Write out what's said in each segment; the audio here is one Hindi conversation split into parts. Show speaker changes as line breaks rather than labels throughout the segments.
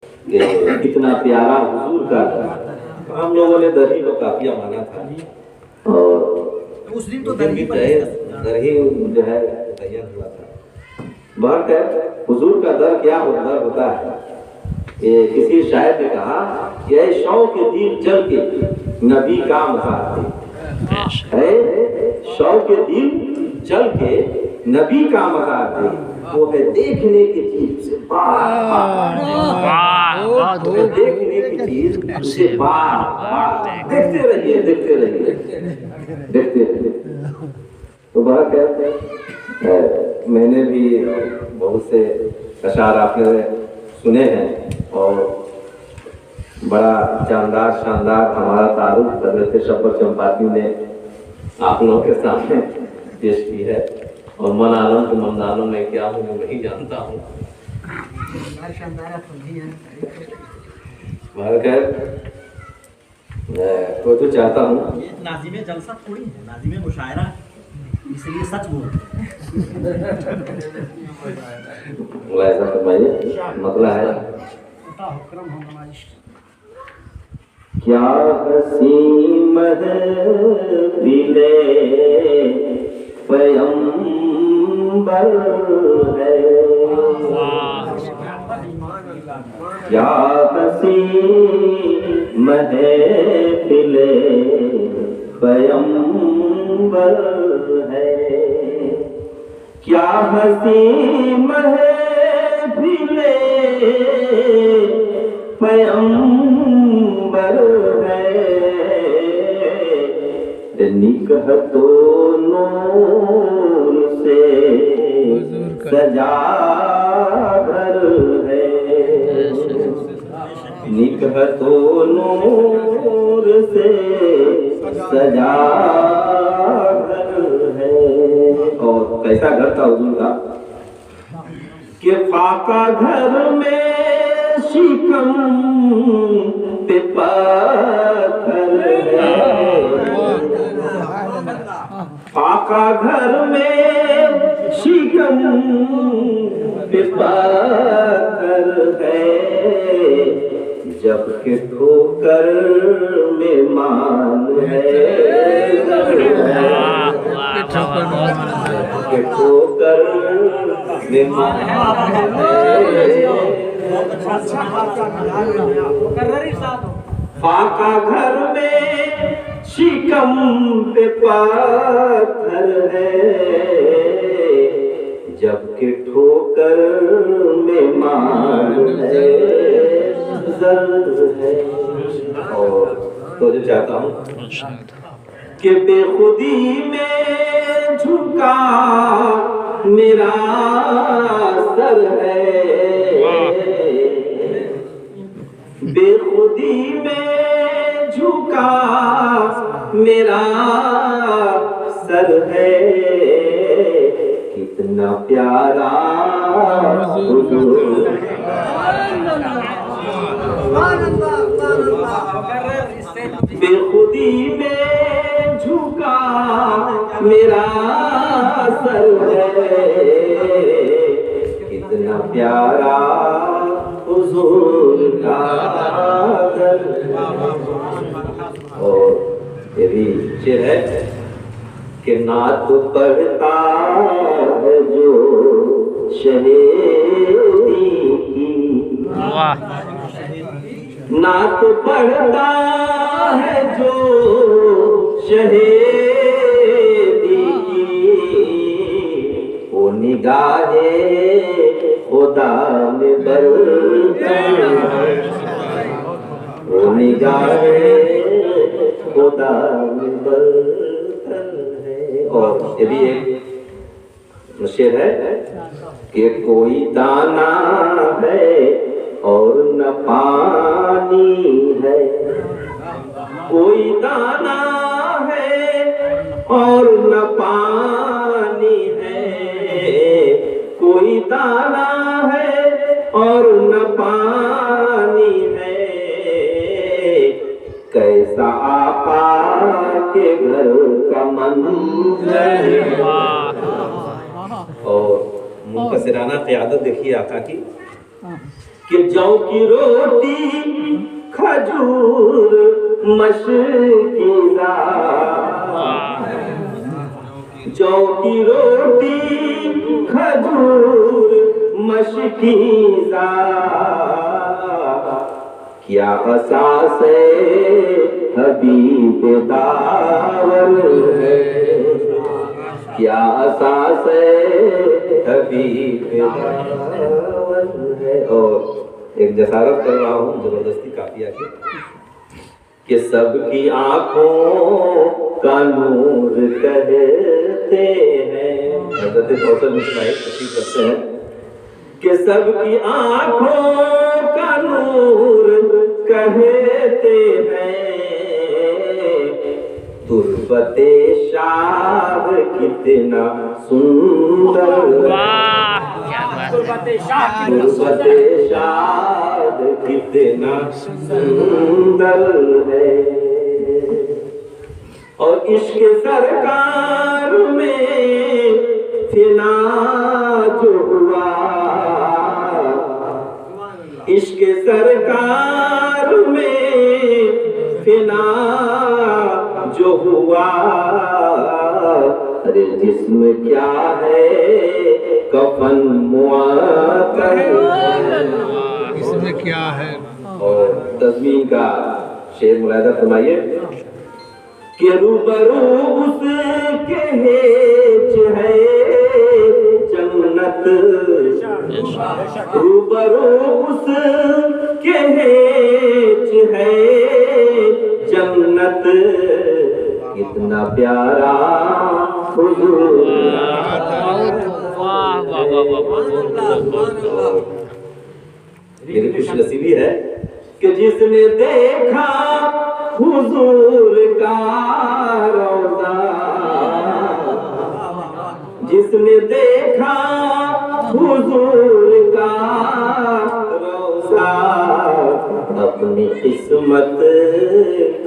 कि कितना प्यारा हुजूर का दर। हम लोगों ने दर ही को काफिया माना था और
उस दिन तो
दर ही जो है तैयार हुआ था। बहरकैफ हुजूर का दर क्या दर होता है। ये किसी शायर ने कहा यह शौक के दिल जल के नबी का मज़ार है, शौक के दिल जल के नबी का मज़ार है, वो है देखने की चीज से बार देखने की चीज उसे बार देखते रहिए देखते रहिए देखते रहिए। तो बात कहते हैं मैंने भी बहुत से अशार आपने सुने हैं और बड़ा जानदार शानदार हमारा तारुफ हज़रत शब्बर चंपाती ने आप लोगों के सामने पेश की है और मन आलम तो मंदानों में क्या हूँ मैं वही जानता हूँ। तो चाहता हूँ
नाज़िमे जलसा थोड़ी है, नाज़िमे मुशायरा, इसलिए सच बोलते
ऐसा फरमाइए मतलब है क्या हसी महफिले पैगंबर है, क्या हसी महफिले पैगंबर है, क्या हसी महफिले पैगंबर है, निकहतो नूर से सजा घर है, निकहतो नूर से सजा घर है। और कैसा घर था हुजूर का कि फाका घर में शिकम पे पत्थर है, फाका घर में शिकम पे पत्थर है, जबकि ठोकर में मान है, जबकि ठोकर में मान है। फाका घर में शिकम पे पत्थर है, जबकि ठोकर में मान है, जर्द है। और तो जो चाहता हूँ कि बेखुदी में झुका मेरा सर है, बेखुदी में झुका मेरा सर है, कितना प्यारा हुजूर, बेखुदी में झुका मेरा सर है, कितना प्यारा हुजूर का दर। और ये भी शेर है कि नात पढ़ता है जो शहीदी की, नात पढ़ता है जो शहीदी की, वो निगाहे खुदा में बरतर है, वो निगाहे खुदा में बरतर है। और ये भी एक शेर है कि कोई दाना है और न पानी है, कोई दाना है और न पानी है, कोई दाना है और न पानी है, कैसा आका के घर का मंजर। और मुनकसिराना क़यादत देखिए आका की कि जौ की रोटी खजूर मशकीदा, जौ की रोटी खजूर मशकीदा, क्या असास हबीब दावर है, क्या असास हबीब दावर है। और एक जसारत कर रहा हूँ जबरदस्ती काफिया की कि सबकी आंखों का नूर कहते हैं, हज़रत कौसर मुस्ताहिद तशरीफ रखते हैं कि सबकी आंखों का नूर कहते हैं, तुर्बते शाह कितना सुंदर, तुर्बते शाह कितना सुंदर है। और इश्क सरकार में फिना जो हुआ, इश्क सरकार में फिना जो हुआ, अरे जिस्म क्या है कफन मुअत्तर,
इसमें क्या है।
और तस्मीन का शेर मुलाहिजा फरमाइए कि रूबरू उसके हेज है जन्नत, रूबरू उसके हेज है जन्नत, कितना प्यारा हुजूर। मेरी खुशनसीबी है कि जिसने देखा हुजूर का रौज़ा, जिसने देखा हुजूर का रौज़ा, अपनी किस्मत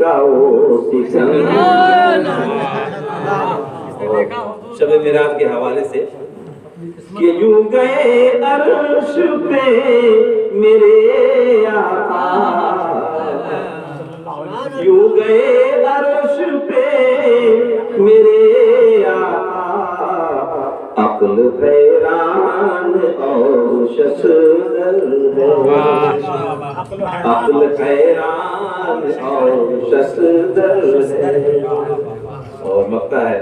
का वो सिकंदर। शब मेराज के हवाले से कि यूं गए अर्श पे मेरे आका, यूं गए अर्श पे मेरे आका, अक्ल हैरान और शशदर है, अक्ल हैरान और शशदर है। और मक्ता है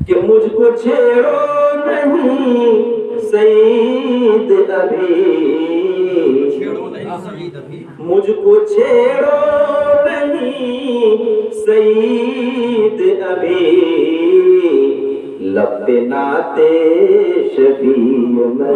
कि मुझको छेड़ो नहीं सईद अभी, मुझको छेड़ो नहीं सईद अभी, लब पे नाते शबीह में